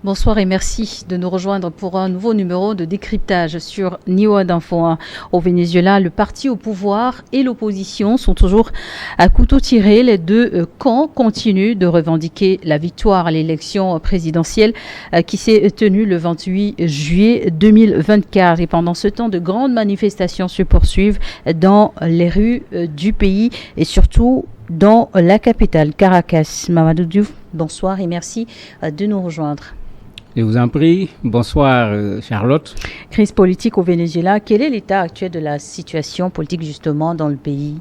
Bonsoir et merci de nous rejoindre pour un nouveau numéro de décryptage sur Niwa d'Info 1. Au Venezuela, le parti au pouvoir et l'opposition sont toujours à couteau tiré. Les deux camps continuent de revendiquer la victoire à l'élection présidentielle qui s'est tenue le 28 juillet 2024. Et pendant ce temps, de grandes manifestations se poursuivent dans les rues du pays et surtout dans la capitale, Caracas. Mamadou Diouf, bonsoir et merci de nous rejoindre. Je vous en prie. Bonsoir Charlotte. Crise politique au Venezuela. Quel est l'état actuel de la situation politique justement dans le pays?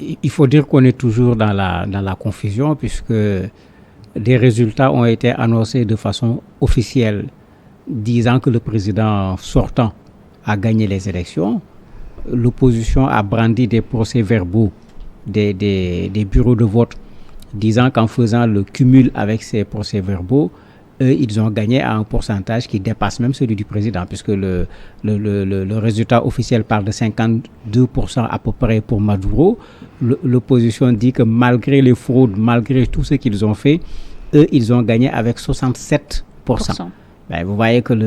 Il faut dire qu'on est toujours dans la confusion puisque des résultats ont été annoncés de façon officielle disant que le président sortant a gagné les élections. L'opposition a brandi des procès-verbaux des bureaux de vote disant qu'en faisant le cumul avec ces procès-verbaux, ils ont gagné à un pourcentage qui dépasse même celui du président, puisque le résultat officiel parle de 52% à peu près pour Maduro. L'opposition dit que malgré les fraudes, malgré tout ce qu'ils ont fait, eux, ils ont gagné avec 67%. Vous voyez que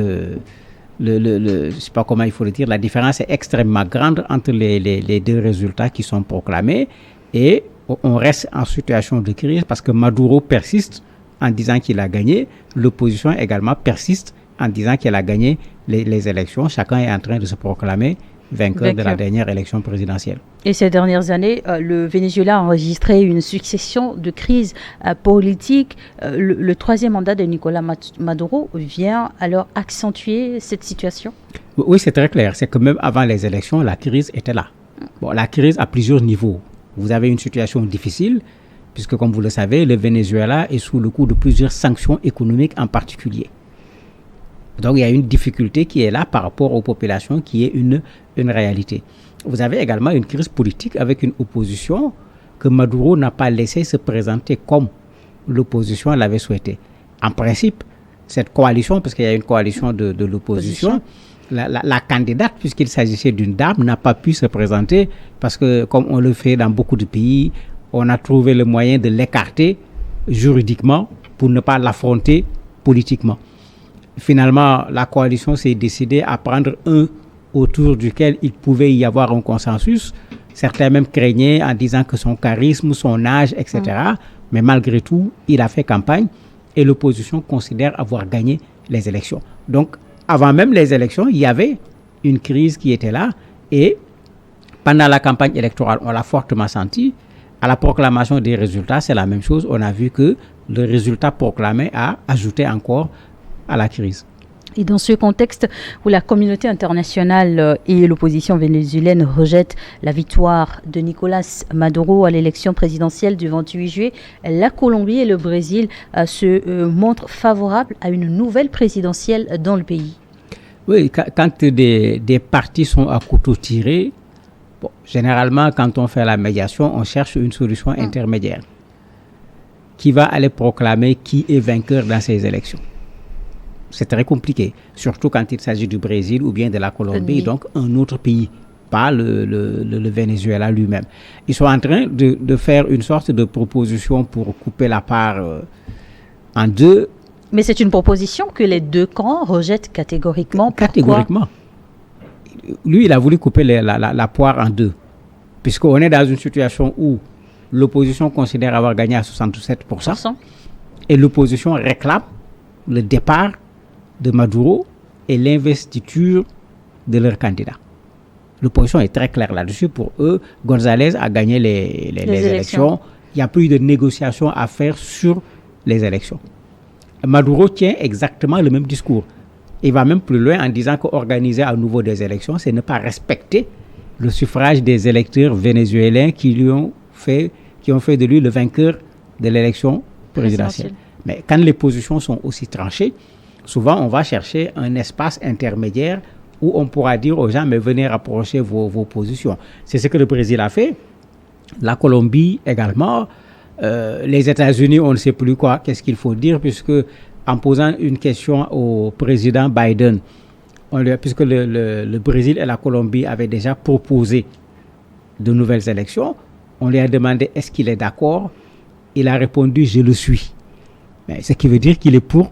je ne sais pas comment il faut le dire, la différence est extrêmement grande entre les deux résultats qui sont proclamés. Et on reste en situation de crise parce que Maduro persiste en disant qu'il a gagné. L'opposition également persiste en disant qu'elle a gagné les élections. Chacun est en train de se proclamer vainqueur de la dernière élection présidentielle. Et ces dernières années, le Venezuela a enregistré une succession de crises politiques. Le troisième mandat de Nicolás Maduro vient alors accentuer cette situation? Oui, c'est très clair. C'est que même avant les élections, la crise était là. La crise à plusieurs niveaux. Vous avez une situation difficile, puisque comme vous le savez, le Venezuela est sous le coup de plusieurs sanctions économiques en particulier. Donc il y a une difficulté qui est là par rapport aux populations, qui est une réalité. Vous avez également une crise politique avec une opposition que Maduro n'a pas laissé se présenter comme l'opposition l'avait souhaité. En principe, cette coalition, parce qu'il y a une coalition de l'opposition, la candidate, puisqu'il s'agissait d'une dame, n'a pas pu se présenter parce que, comme on le fait dans beaucoup de pays, on a trouvé le moyen de l'écarter juridiquement pour ne pas l'affronter politiquement. Finalement, la coalition s'est décidée à prendre un autour duquel il pouvait y avoir un consensus. Certains même craignaient en disant que son charisme, son âge, etc. Mais malgré tout, il a fait campagne et l'opposition considère avoir gagné les élections. Donc, avant même les élections, il y avait une crise qui était là et pendant la campagne électorale, on l'a fortement senti. À la proclamation des résultats, c'est la même chose. On a vu que le résultat proclamé a ajouté encore à la crise. Et dans ce contexte où la communauté internationale et l'opposition vénézuélienne rejettent la victoire de Nicolás Maduro à l'élection présidentielle du 28 juillet, la Colombie et le Brésil se montrent favorables à une nouvelle présidentielle dans le pays. Oui, quand des partis sont à couteau tiré, généralement quand on fait la médiation, on cherche une solution intermédiaire qui va aller proclamer qui est vainqueur dans ces élections. C'est très compliqué, surtout quand il s'agit du Brésil ou bien de la Colombie, donc un autre pays, pas le Venezuela lui-même. Ils sont en train de faire une sorte de proposition pour couper la part en deux. Mais c'est une proposition que les deux camps rejettent catégoriquement. Catégoriquement. Lui, il a voulu couper la poire en deux, puisqu'on est dans une situation où l'opposition considère avoir gagné à 67% et l'opposition réclame le départ de Maduro et l'investiture de leur candidat. L'opposition est très claire là-dessus. Pour eux, González a gagné les élections. Il n'y a plus de négociations à faire sur les élections. Maduro tient exactement le même discours. Il va même plus loin en disant qu'organiser à nouveau des élections, c'est ne pas respecter le suffrage des électeurs vénézuéliens qui ont fait de lui le vainqueur de l'élection présidentielle. Mais quand les positions sont aussi tranchées, souvent on va chercher un espace intermédiaire où on pourra dire aux gens, mais venez rapprocher vos positions. C'est ce que le Brésil a fait, la Colombie également, les États-Unis, on ne sait plus quoi, qu'est-ce qu'il faut dire, puisque en posant une question au président Biden, puisque le Brésil et la Colombie avaient déjà proposé de nouvelles élections, on lui a demandé est-ce qu'il est d'accord. Il a répondu je le suis. Mais ce qui veut dire qu'il est pour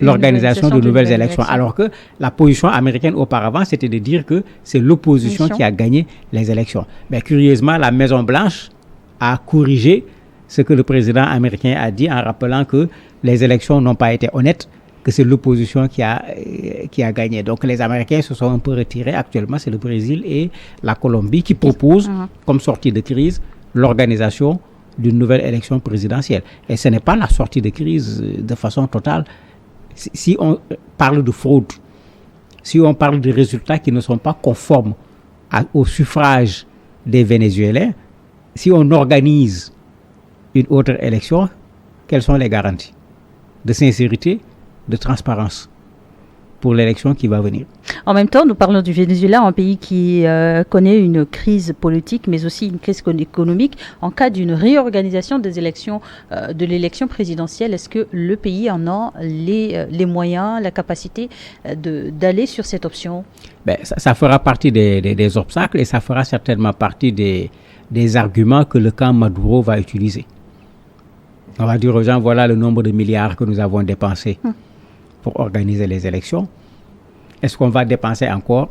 l'organisation de nouvelles élections. Alors que la position américaine auparavant, c'était de dire que c'est l'opposition qui a gagné les élections. Mais curieusement, la Maison-Blanche a corrigé ce que le président américain a dit en rappelant que les élections n'ont pas été honnêtes, que c'est l'opposition qui a gagné. Donc les Américains se sont un peu retirés. Actuellement, c'est le Brésil et la Colombie qui proposent, comme sortie de crise, l'organisation d'une nouvelle élection présidentielle. Et ce n'est pas la sortie de crise de façon totale. Si on parle de fraude, si on parle de résultats qui ne sont pas conformes au suffrage des Vénézuéliens, si on organise une autre élection, quelles sont les garanties de sincérité, de transparence pour l'élection qui va venir? En même temps, nous parlons du Venezuela, un pays qui connaît une crise politique, mais aussi une crise économique. En cas d'une réorganisation des élections, de l'élection présidentielle, est-ce que le pays en a les moyens, la capacité d'aller sur cette option? Ça fera partie des obstacles et ça fera certainement partie des arguments que le camp Maduro va utiliser. On va dire aux gens, voilà le nombre de milliards que nous avons dépensés pour organiser les élections. Est-ce qu'on va dépenser encore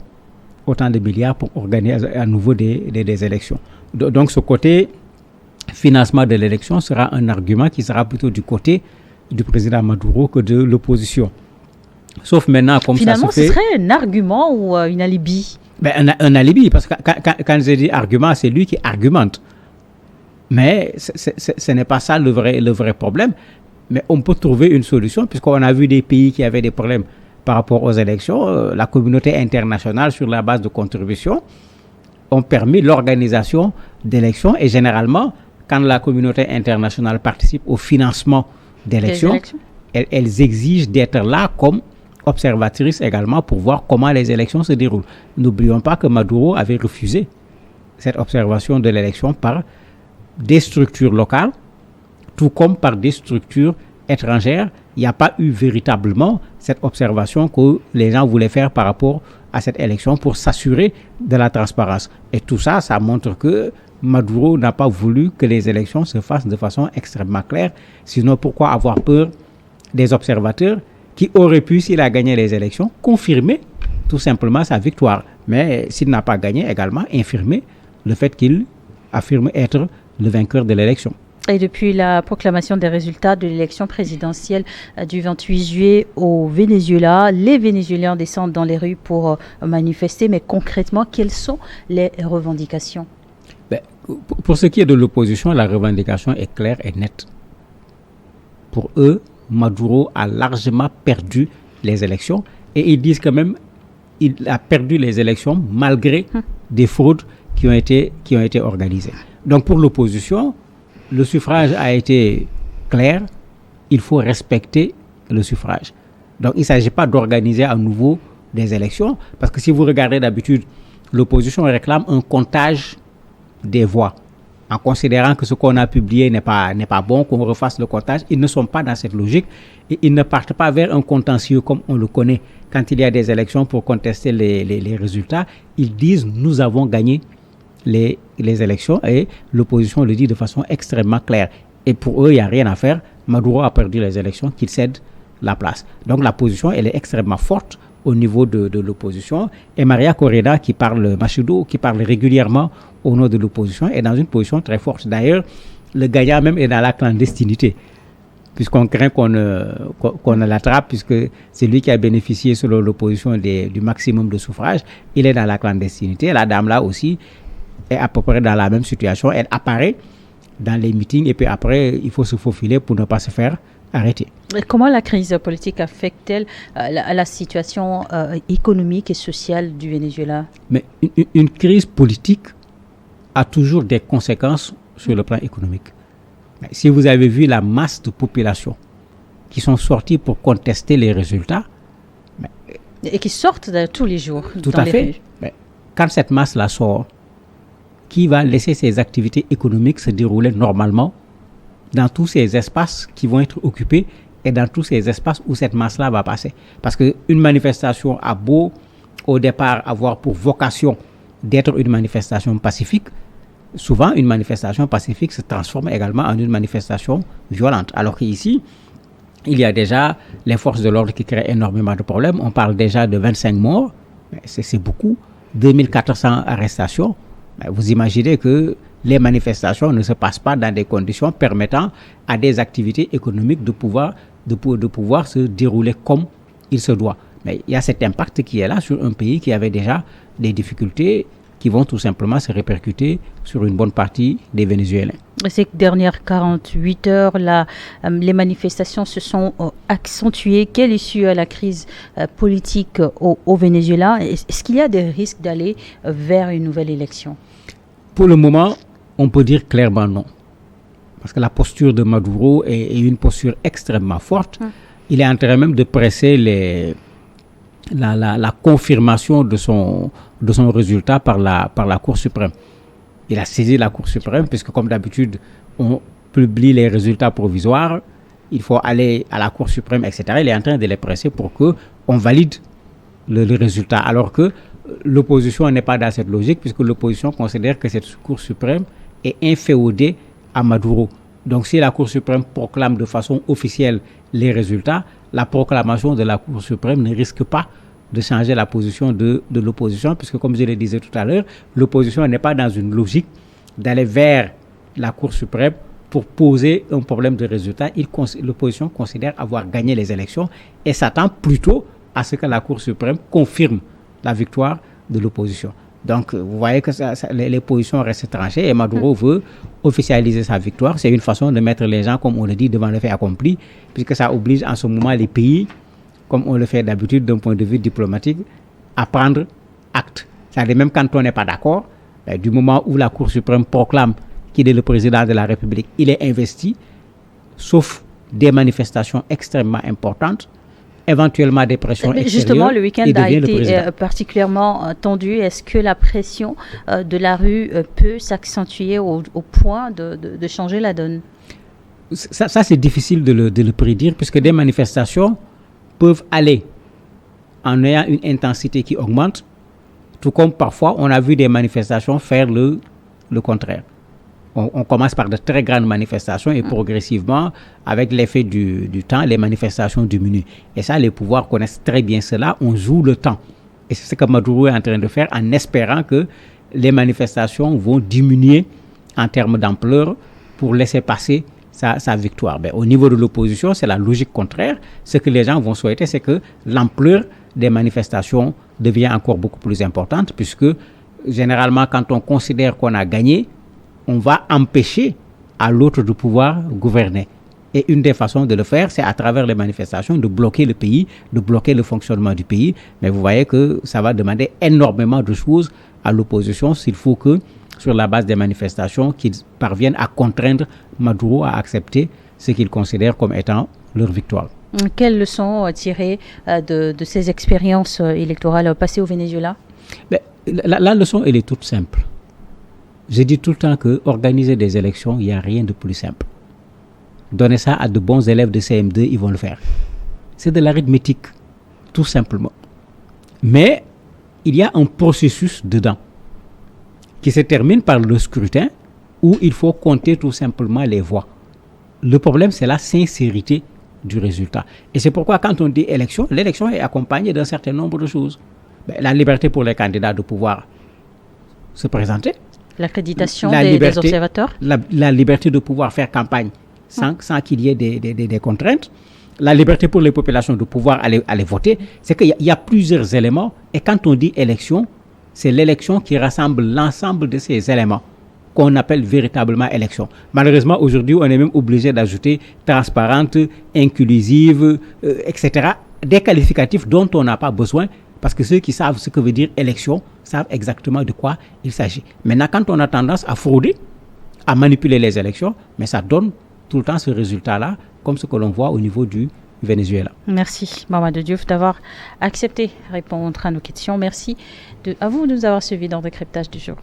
autant de milliards pour organiser à nouveau des élections? Donc ce côté financement de l'élection sera un argument qui sera plutôt du côté du président Maduro que de l'opposition. Sauf maintenant, comme finalement, ça se fait... ce serait un argument ou une alibi? Un alibi, parce que quand je dis argument, c'est lui qui argumente. Mais ce n'est pas ça le vrai problème. Mais on peut trouver une solution, puisqu'on a vu des pays qui avaient des problèmes par rapport aux élections. La communauté internationale, sur la base de contributions, ont permis l'organisation d'élections. Et généralement, quand la communauté internationale participe au financement d'élections, elles exigent d'être là comme observatrices également pour voir comment les élections se déroulent. N'oublions pas que Maduro avait refusé cette observation de l'élection par des structures locales, tout comme par des structures étrangères. Il n'y a pas eu véritablement cette observation que les gens voulaient faire par rapport à cette élection pour s'assurer de la transparence. Et tout ça, ça montre que Maduro n'a pas voulu que les élections se fassent de façon extrêmement claire. Sinon, pourquoi avoir peur des observateurs qui auraient pu, s'il a gagné les élections, confirmer tout simplement sa victoire. Mais s'il n'a pas gagné également, infirmer le fait qu'il affirme être le vainqueur de l'élection. Et depuis la proclamation des résultats de l'élection présidentielle du 28 juillet au Venezuela, les Vénézuéliens descendent dans les rues pour manifester. Mais concrètement, quelles sont les revendications? Pour ce qui est de l'opposition, la revendication est claire et nette. Pour eux, Maduro a largement perdu les élections et ils disent quand même qu'il a perdu les élections malgré des fraudes qui ont été organisées. Donc pour l'opposition, le suffrage a été clair, il faut respecter le suffrage. Donc il ne s'agit pas d'organiser à nouveau des élections, parce que si vous regardez d'habitude, l'opposition réclame un comptage des voix, en considérant que ce qu'on a publié n'est pas bon, qu'on refasse le comptage. Ils ne sont pas dans cette logique et ils ne partent pas vers un contentieux comme on le connaît quand il y a des élections pour contester les résultats. Ils disent nous avons gagné les élections et l'opposition le dit de façon extrêmement claire. Et pour eux, il n'y a rien à faire. Maduro a perdu les élections, qu'il cède la place. Donc la position, elle est extrêmement forte au niveau de l'opposition. Et Maria Correa, qui parle régulièrement au nom de l'opposition, est dans une position très forte. D'ailleurs, le gagnant même est dans la clandestinité, puisqu'on craint qu'on l'attrape, puisque c'est lui qui a bénéficié, selon l'opposition, du maximum de suffrages. Il est dans la clandestinité. La dame là aussi est à peu près dans la même situation. Elle apparaît dans les meetings et puis après, il faut se faufiler pour ne pas se faire arrêter. Et comment la crise politique affecte-t-elle la situation économique et sociale du Venezuela? Mais une crise politique a toujours des conséquences sur le plan économique. Si vous avez vu la masse de population qui sont sorties pour contester les résultats... Et qui sortent tous les jours tout dans à les fait. rues. Mais quand cette masse-là sort, qui va laisser ses activités économiques se dérouler normalement dans tous ces espaces qui vont être occupés et dans tous ces espaces où cette masse-là va passer? Parce qu'une manifestation a beau, au départ, avoir pour vocation d'être une manifestation pacifique, souvent une manifestation pacifique se transforme également en une manifestation violente. Alors qu'ici, il y a déjà les forces de l'ordre qui créent énormément de problèmes. On parle déjà de 25 morts, c'est beaucoup, 2400 arrestations. Vous imaginez que les manifestations ne se passent pas dans des conditions permettant à des activités économiques de pouvoir se dérouler comme il se doit. Mais il y a cet impact qui est là sur un pays qui avait déjà des difficultés qui vont tout simplement se répercuter sur une bonne partie des Vénézuéliens. Ces dernières 48 heures, les manifestations se sont accentuées. Quelle issue à la crise politique au Venezuela? Est-ce qu'il y a des risques d'aller vers une nouvelle élection? Pour le moment, on peut dire clairement non. Parce que la posture de Maduro est une posture extrêmement forte. Il est en train même de presser la confirmation de son résultat par la Cour suprême. Il a saisi la Cour suprême, puisque comme d'habitude, on publie les résultats provisoires, il faut aller à la Cour suprême, etc. Il est en train de les presser pour qu'on valide le résultat, alors que l'opposition n'est pas dans cette logique, puisque l'opposition considère que cette Cour suprême est inféodée à Maduro. Donc si la Cour suprême proclame de façon officielle les résultats, la proclamation de la Cour suprême ne risque pas de changer la position de l'opposition, puisque comme je le disais tout à l'heure, l'opposition n'est pas dans une logique d'aller vers la Cour suprême pour poser un problème de résultat. L'opposition considère avoir gagné les élections et s'attend plutôt à ce que la Cour suprême confirme la victoire de l'opposition. Donc, vous voyez que les positions restent tranchées et Maduro veut officialiser sa victoire. C'est une façon de mettre les gens, comme on le dit, devant le fait accompli, puisque ça oblige en ce moment les pays, comme on le fait d'habitude d'un point de vue diplomatique, à prendre acte. C'est-à-dire même quand on n'est pas d'accord, du moment où la Cour suprême proclame qu'il est le président de la République, il est investi, sauf des manifestations extrêmement importantes, éventuellement des pressions extérieures. Justement, le week-end a été particulièrement tendu. Est-ce que la pression de la rue peut s'accentuer au point de changer la donne? Ça c'est difficile de le prédire, puisque des manifestations peuvent aller en ayant une intensité qui augmente, tout comme parfois on a vu des manifestations faire le contraire. On commence par de très grandes manifestations et progressivement, avec l'effet du temps, les manifestations diminuent. Et ça, les pouvoirs connaissent très bien cela. On joue le temps. Et c'est ce que Maduro est en train de faire en espérant que les manifestations vont diminuer en termes d'ampleur pour laisser passer sa victoire. Mais au niveau de l'opposition, c'est la logique contraire. Ce que les gens vont souhaiter, c'est que l'ampleur des manifestations devient encore beaucoup plus importante, puisque généralement, quand on considère qu'on a gagné, on va empêcher à l'autre de pouvoir gouverner. Et une des façons de le faire, c'est à travers les manifestations, de bloquer le pays, de bloquer le fonctionnement du pays. Mais vous voyez que ça va demander énormément de choses à l'opposition s'il faut que, sur la base des manifestations, qu'ils parviennent à contraindre Maduro à accepter ce qu'ils considèrent comme étant leur victoire. Quelles leçons tirer de ces expériences électorales passées au Venezuela? La leçon, elle est toute simple. Je dis tout le temps qu'organiser des élections, il n'y a rien de plus simple. Donner ça à de bons élèves de CM2, ils vont le faire. C'est de l'arithmétique, tout simplement. Mais il y a un processus dedans qui se termine par le scrutin où il faut compter tout simplement les voix. Le problème, c'est la sincérité du résultat. Et c'est pourquoi quand on dit élection, l'élection est accompagnée d'un certain nombre de choses. La liberté pour les candidats de pouvoir se présenter. L'accréditation des observateurs. La liberté de pouvoir faire campagne sans qu'il y ait des contraintes. La liberté pour les populations de pouvoir aller voter. C'est qu'il y a plusieurs éléments. Et quand on dit élection, c'est l'élection qui rassemble l'ensemble de ces éléments qu'on appelle véritablement élection. Malheureusement, aujourd'hui, on est même obligé d'ajouter transparente, inclusive, etc. Des qualificatifs dont on n'a pas besoin. Parce que ceux qui savent ce que veut dire élection savent exactement de quoi il s'agit. Maintenant, quand on a tendance à frauder, à manipuler les élections, mais ça donne tout le temps ce résultat-là, comme ce que l'on voit au niveau du Venezuela. Merci, Mamadou Diouf, d'avoir accepté de répondre à nos questions. Merci à vous de nous avoir suivis dans le décryptage du jour.